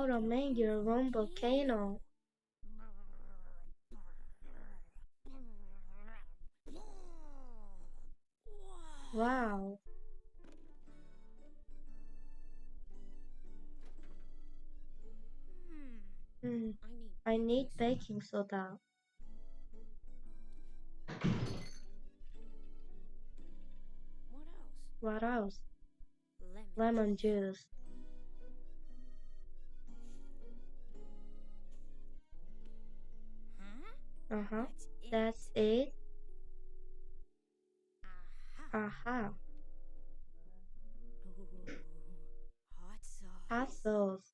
how to make your own volcano. Wow. I need baking soda. What else? Lemon juice. That's it. Aha. Hot sauce.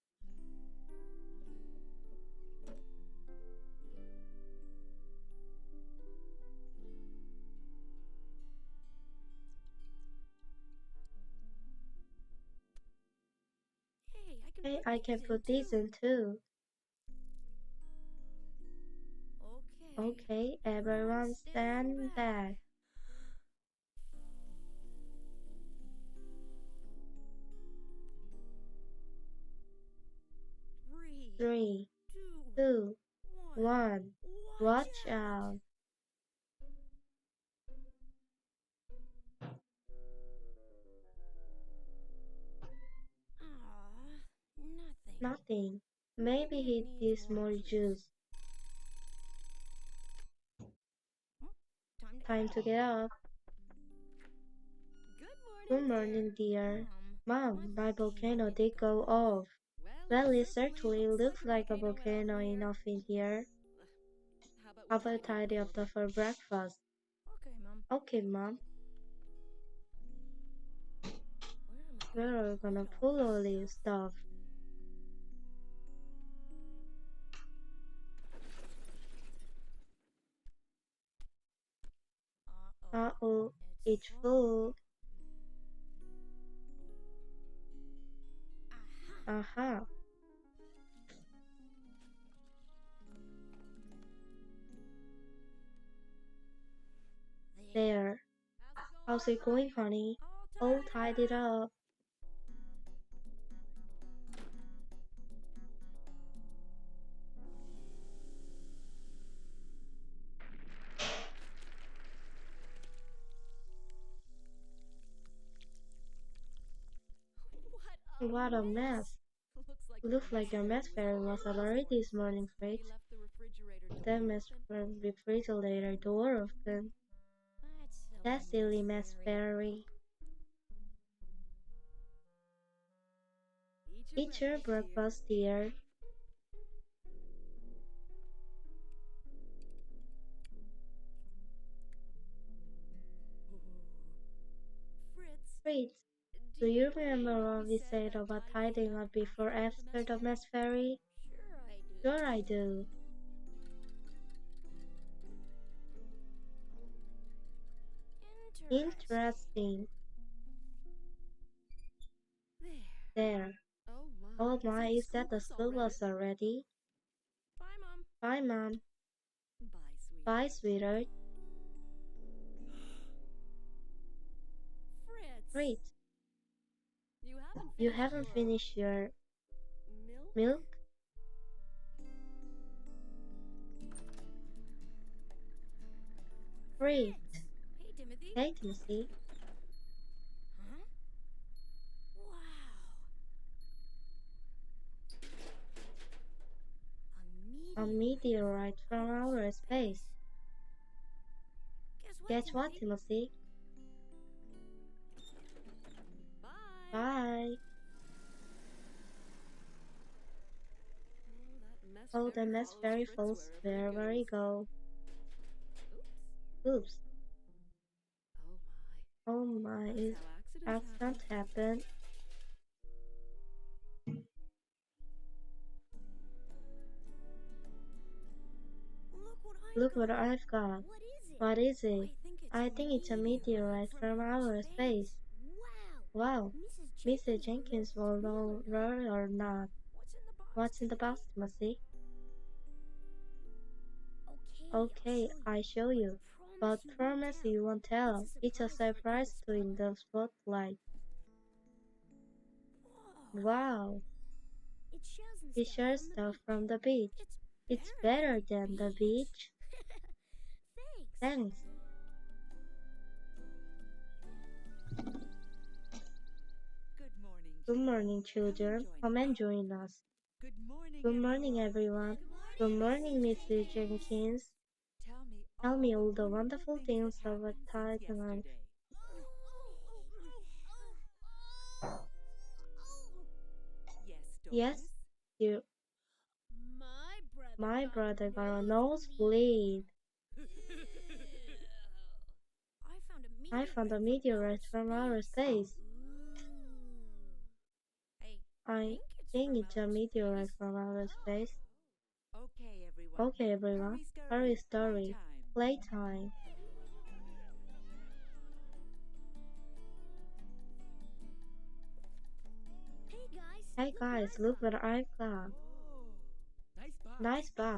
Hey, I can put these in too. Okay, everyone stand back. Three, two, one. Watch out. Nothing. Maybe he needs more juice. Time to get up. Good morning, dear. Mom, my volcano did go off. Well, it certainly looks like a volcano enough in here. How about tidy up for breakfast? Okay, Mom. Where are we gonna put all this stuff? Uh-oh, it's full. Aha. There. How's it going, honey? All tidied up. What a mess. Looks like your mess fairy was already this morning, Fritz. The mess refrigerator door open. That silly mess fairy. Eat your breakfast, dear. Fritz, do you remember what we said about tidying up before after the mess fairy? Sure I do. Interesting. There. Oh my, is that the school bus already? Bye, Mom. Bye, sweetheart. Fritz, you haven't finished your milk? Fritz. Hey, Timothy. A meteorite from outer space. Guess what, Timothy? Bye. Oh, the mess very falls wherever we go. Oops. Oh my, is accident happened? Look what I've got. What is it? I think it's a meteorite from outer space. Wow. Mrs. Jenkins will know or not. What's in the box, Timothy? Okay, I show you. But promise you won't tell. It's a surprise to in the spotlight. Wow. We share stuff from the beach. It's better than the beach. Thanks. Good morning, children. Come and join us. Good morning, everyone. Good morning, Mrs. Jenkins. Tell me all the wonderful things about Thailand. Yes, you. My brother got a nosebleed. I found a meteorite from outer space. I think it's a meteorite from outer space. Okay, everyone. Hurry story. Playtime. Hey guys, look what I've got. Nice bag.